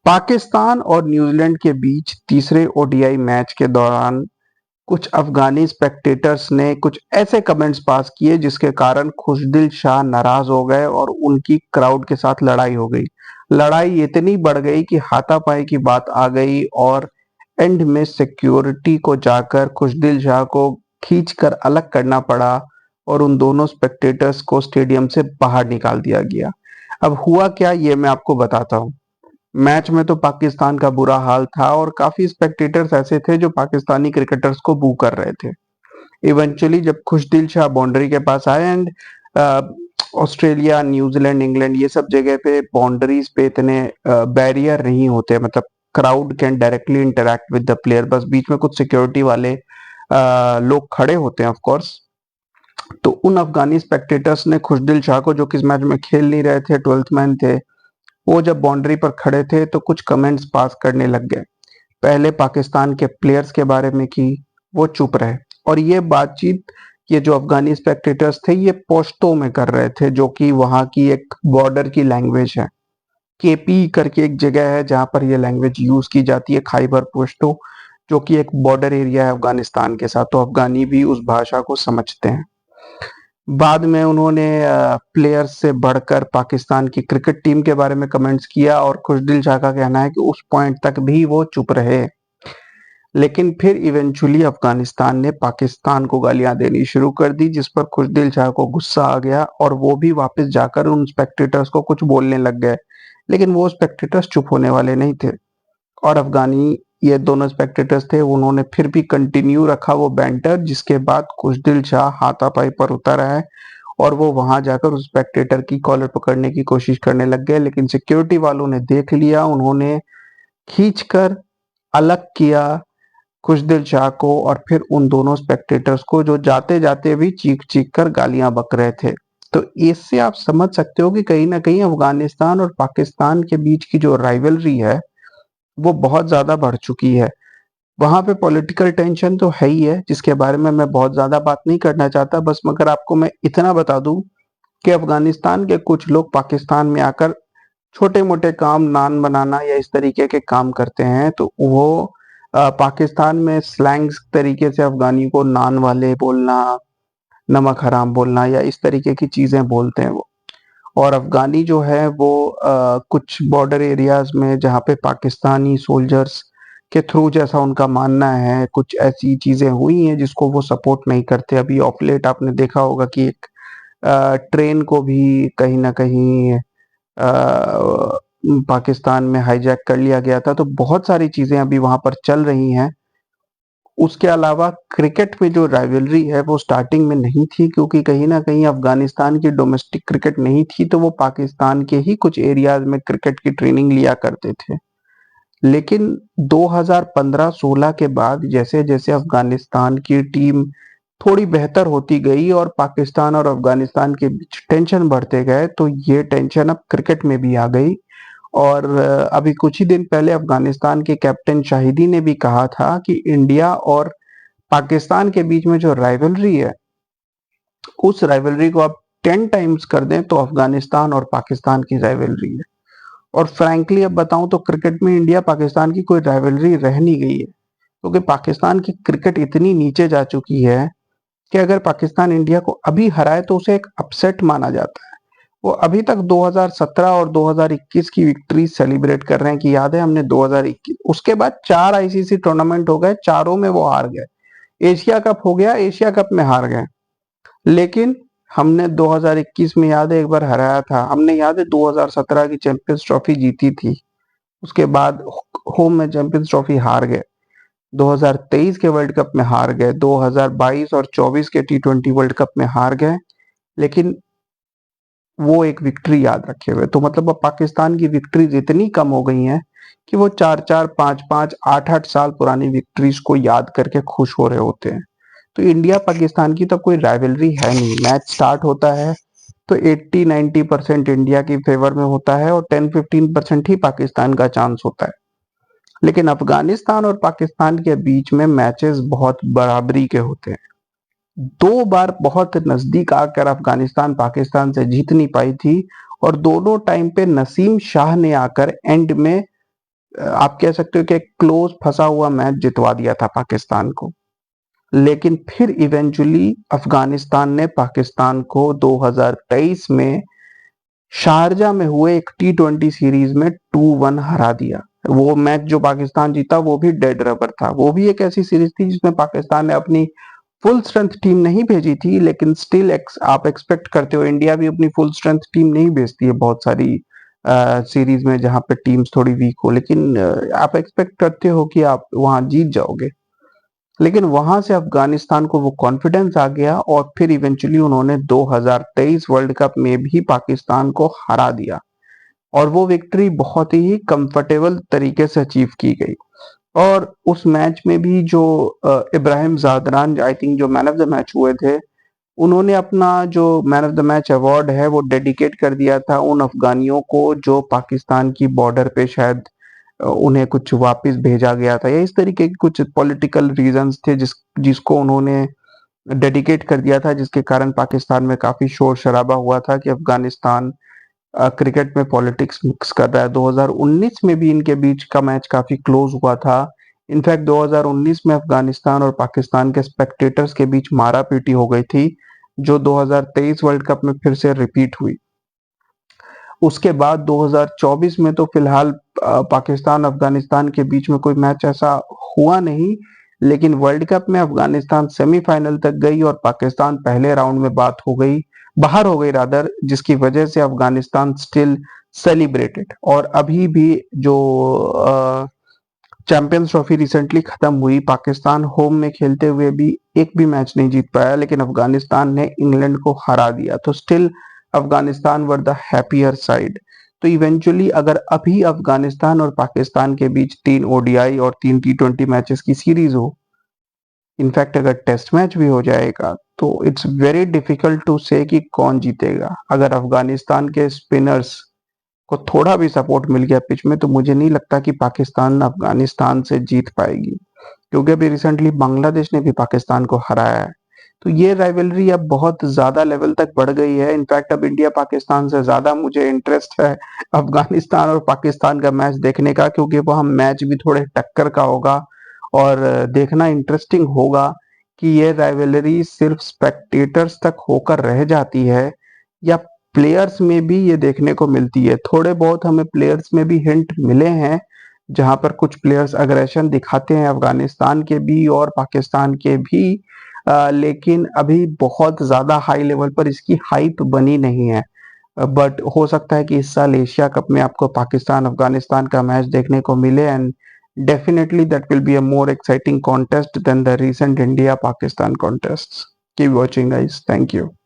पाकिस्तान और न्यूजीलैंड के बीच तीसरे ओडीआई मैच के दौरान कुछ अफगानी स्पेक्टेटर्स ने कुछ ऐसे कमेंट्स पास किए जिसके कारण खुशदिल शाह नाराज हो गए और उनकी क्राउड के साथ लड़ाई हो गई। लड़ाई इतनी बढ़ गई कि हाथापाई की बात आ गई और एंड में सिक्योरिटी को जाकर खुशदिल शाह को खींचकर अलग करना पड़ा और उन दोनों स्पेक्टेटर्स को स्टेडियम से बाहर निकाल दिया गया। अब हुआ क्या ये मैं आपको बताता हूँ। मैच में तो पाकिस्तान का बुरा हाल था और काफी स्पेक्टेटर्स ऐसे थे जो पाकिस्तानी क्रिकेटर्स को बू कर रहे थे। इवेंचुअली जब खुशदिल शाह बाउंड्री के पास आए एंड ऑस्ट्रेलिया, न्यूजीलैंड, इंग्लैंड ये सब जगह पे बाउंड्रीज पे इतने बैरियर नहीं होते, मतलब crowd can directly interact with the player, बस बीच में कुछ सिक्योरिटी वाले लोग खड़े होते हैं ऑफ कोर्स। तो उन अफगानी स्पेक्टेटर्स ने खुशदिल शाह को, जो कि इस मैच में खेल नहीं रहे थे, 12th मैन थे, वो जब बाउंड्री पर खड़े थे तो कुछ कमेंट्स पास करने लग गए। पहले पाकिस्तान के प्लेयर्स के बारे में की, वो चुप रहे। और ये बातचीत ये जो अफगानी स्पेक्टेटर्स थे ये पश्तो में कर रहे थे, जो कि वहां की एक बॉर्डर की लैंग्वेज है। केपी करके एक जगह है जहां पर ये लैंग्वेज यूज की जाती है, खाइबर पश्तो, जो कि एक बॉर्डर एरिया है अफगानिस्तान के साथ, तो अफगानी भी उस भाषा को समझते हैं। बाद में उन्होंने प्लेयर्स से बढ़कर पाकिस्तान की क्रिकेट टीम के बारे में कमेंट्स किया और खुशदिल शाह का कहना है कि उस पॉइंट तक भी वो चुप रहे। लेकिन फिर इवेंचुअली अफगानिस्तान ने पाकिस्तान को गालियां देनी शुरू कर दी, जिस पर खुशदिल शाह को गुस्सा आ गया और वो भी वापस जाकर उन स्पेक्टेटर्स को कुछ बोलने लग गए। लेकिन वो स्पेक्टेटर्स चुप होने वाले नहीं थे और अफगानी ये दोनों स्पेक्टेटर्स थे, उन्होंने फिर भी कंटिन्यू रखा वो बैंटर, जिसके बाद खुशदिल शाह हाथापाई पर उतर आए और वो वहां जाकर उस स्पेक्टेटर की कॉलर पकड़ने की कोशिश करने लग गए। लेकिन सिक्योरिटी वालों ने देख लिया, उन्होंने खींचकर अलग किया खुशदिल शाह को और फिर उन दोनों स्पेक्टेटर्स को, जो जाते जाते भी चीख चीख कर गालियां बक रहे थे। तो इससे आप समझ सकते हो कि कहीं ना कहीं अफगानिस्तान और पाकिस्तान के बीच की जो राइवलरी है वो बहुत ज्यादा बढ़ चुकी है। वहां पे पॉलिटिकल टेंशन तो है ही है, जिसके बारे में मैं बहुत ज्यादा बात नहीं करना चाहता, बस मगर आपको मैं इतना बता दूं कि अफगानिस्तान के कुछ लोग पाकिस्तान में आकर छोटे मोटे काम, नान बनाना या इस तरीके के काम करते हैं, तो वो पाकिस्तान में स्लैंग्स तरीके से अफगानी को नान वाले बोलना, नमक हराम बोलना या इस तरीके की चीजें बोलते हैं वो। और अफगानी जो है वो कुछ बॉर्डर एरियाज में जहाँ पे पाकिस्तानी सोल्जर्स के थ्रू, जैसा उनका मानना है, कुछ ऐसी चीजें हुई हैं जिसको वो सपोर्ट नहीं करते। अभी ऑफ लेट आपने देखा होगा कि एक ट्रेन को भी कहीं ना कहीं पाकिस्तान में हाईजैक कर लिया गया था। तो बहुत सारी चीजें अभी वहां पर चल रही हैं। उसके अलावा क्रिकेट में जो राइवलरी है वो स्टार्टिंग में नहीं थी, क्योंकि कहीं ना कहीं अफगानिस्तान की डोमेस्टिक क्रिकेट नहीं थी, तो वो पाकिस्तान के ही कुछ एरियाज में क्रिकेट की ट्रेनिंग लिया करते थे। लेकिन 2015-16 के बाद जैसे जैसे अफगानिस्तान की टीम थोड़ी बेहतर होती गई और पाकिस्तान और अफगानिस्तान के बीच टेंशन बढ़ते गए, तो ये टेंशन अब क्रिकेट में भी आ गई। और अभी कुछ ही दिन पहले अफगानिस्तान के कैप्टन शाहिदी ने भी कहा था कि इंडिया और पाकिस्तान के बीच में जो राइवलरी है, उस राइवलरी को आप 10 टाइम्स कर दें तो अफगानिस्तान और पाकिस्तान की राइवलरी है। और फ्रैंकली अब बताऊं तो क्रिकेट में इंडिया पाकिस्तान की कोई राइवलरी रह नहीं गई है, क्योंकि पाकिस्तान की क्रिकेट इतनी नीचे जा चुकी है कि अगर पाकिस्तान इंडिया को अभी हराए तो उसे एक अपसेट माना जाता है। वो अभी तक 2017 और 2021 की विक्ट्री सेलिब्रेट कर रहे हैं कि याद है हमने 2021, उसके बाद 4 आईसीसी टूर्नामेंट हो गए, चारों में वो हार गए। एशिया कप हो गया, एशिया कप में हार गए। लेकिन हमने 2021 में याद है एक बार हराया था, हमने याद है 2017 की चैंपियंस ट्रॉफी जीती थी, उसके बाद होम में चैंपियंस ट्रॉफी हार गए, 2023 के वर्ल्ड कप में हार गए, 2022 और 24 के टी20 वर्ल्ड कप में हार गए। लेकिन वो एक विक्ट्री याद रखे हुए, तो मतलब अब पाकिस्तान की विक्ट्रीज इतनी कम हो गई हैं कि वो 4-4, 5-5, 8-8 साल पुरानी विक्ट्रीज को याद करके खुश हो रहे होते हैं। तो इंडिया पाकिस्तान की तो कोई राइवलरी है नहीं। मैच स्टार्ट होता है तो 80-90% इंडिया की फेवर में होता है और 10-15% ही पाकिस्तान का चांस होता है। लेकिन अफगानिस्तान और पाकिस्तान के बीच में मैचेस बहुत बराबरी के होते हैं। 2 बार बहुत नजदीक आकर अफगानिस्तान पाकिस्तान से जीत नहीं पाई थी और दोनों टाइम पे नसीम शाह ने आकर एंड में आप कह सकते हो कि एक क्लोज फंसा हुआ मैच जितवा दिया था पाकिस्तान को। लेकिन फिर इवेंचुअली अफगानिस्तान ने पाकिस्तान को 2023 में शारजा में हुए एक टी20 सीरीज में 2-1 हरा दिया। वो मैच जो पाकिस्तान जीता वो भी डेड रबर था। वो भी एक ऐसी सीरीज थी जिसमें पाकिस्तान ने अपनी फुल स्ट्रेंथ टीम नहीं भेजी थी, लेकिन स्टिल आप एक्सपेक्ट करते हो, इंडिया भी अपनी फुल स्ट्रेंथ टीम नहीं भेजती है बहुत सारी सीरीज में जहां पे टीम्स थोड़ी वीक हो, लेकिन आप एक्सपेक्ट करते हो कि आप वहां जीत जाओगे। लेकिन वहां से अफगानिस्तान को वो कॉन्फिडेंस आ गया और फिर इवेंचुअली उन्होंने 2023 वर्ल्ड कप में भी पाकिस्तान को हरा दिया और वो विक्ट्री बहुत ही कंफर्टेबल तरीके से अचीव की गई। और उस मैच में भी जो इब्राहिम जादरान आई थिंक जो मैन ऑफ द मैच हुए थे, उन्होंने अपना जो man of the match award है वो डेडिकेट कर दिया था उन अफगानियों को जो पाकिस्तान की बॉर्डर पे शायद उन्हें कुछ वापस भेजा गया था, या इस तरीके के कुछ पॉलिटिकल रीजंस थे जिसको उन्होंने डेडिकेट कर दिया था, जिसके कारण पाकिस्तान में काफी शोर शराबा हुआ था कि अफगानिस्तान क्रिकेट में पॉलिटिक्स मिक्स कर रहा है। 2019 में भी इनके बीच का मैच काफी क्लोज हुआ था। इनफैक्ट 2019 में अफगानिस्तान और पाकिस्तान के स्पेक्टेटर्स के बीच मारापीटी हो गई थी, जो 2023 वर्ल्ड कप में फिर से रिपीट हुई। उसके बाद 2024 में तो फिलहाल पाकिस्तान अफगानिस्तान के बीच में कोई मैच ऐसा हुआ नहीं, लेकिन वर्ल्ड कप में अफगानिस्तान सेमीफाइनल तक गई और पाकिस्तान पहले राउंड में बाहर हो गई रादर, जिसकी वजह से अफगानिस्तान स्टिल सेलिब्रेटेड। और अभी भी जो चैंपियंस ट्रॉफी रिसेंटली खत्म हुई, पाकिस्तान होम में खेलते हुए भी एक भी मैच नहीं जीत पाया, लेकिन अफगानिस्तान ने इंग्लैंड को हरा दिया, तो still Afghanistan were the happier side. तो इवेंचुअली अगर अभी अफगानिस्तान और पाकिस्तान के बीच 3 ओडीआई और 3 टी20 मैचेस की सीरीज हो, इनफैक्ट अगर टेस्ट मैच भी हो जाएगा, तो इट्स वेरी डिफिकल्ट टू से कि कौन जीतेगा। अगर अफगानिस्तान के स्पिनर्स को थोड़ा भी सपोर्ट मिल गया पिच में, तो मुझे नहीं लगता कि पाकिस्तान अफगानिस्तान से जीत पाएगी, क्योंकि अभी रिसेंटली बांग्लादेश ने भी पाकिस्तान को हराया है। तो ये राइवलरी अब बहुत ज्यादा लेवल तक बढ़ गई है। इनफैक्ट अब इंडिया पाकिस्तान से ज्यादा मुझे इंटरेस्ट है अफगानिस्तान और पाकिस्तान का मैच देखने का, क्योंकि वह मैच भी थोड़े टक्कर का होगा और देखना इंटरेस्टिंग होगा कि ये राइवलरी सिर्फ स्पेक्टेटर्स तक होकर रह जाती है या प्लेयर्स में भी ये देखने को मिलती है। थोड़े बहुत हमें प्लेयर्स में भी हिंट मिले हैं, जहां पर कुछ प्लेयर्स अग्रेशन दिखाते हैं अफगानिस्तान के भी और पाकिस्तान के भी, लेकिन अभी बहुत ज्यादा हाई लेवल पर इसकी हाइप बनी नहीं है। बट हो सकता है कि इस साल एशिया कप में आपको पाकिस्तान अफगानिस्तान का मैच देखने को मिले, and definitely that will be a more exciting contest than the recent India Pakistan contests. Keep watching guys. Thank you.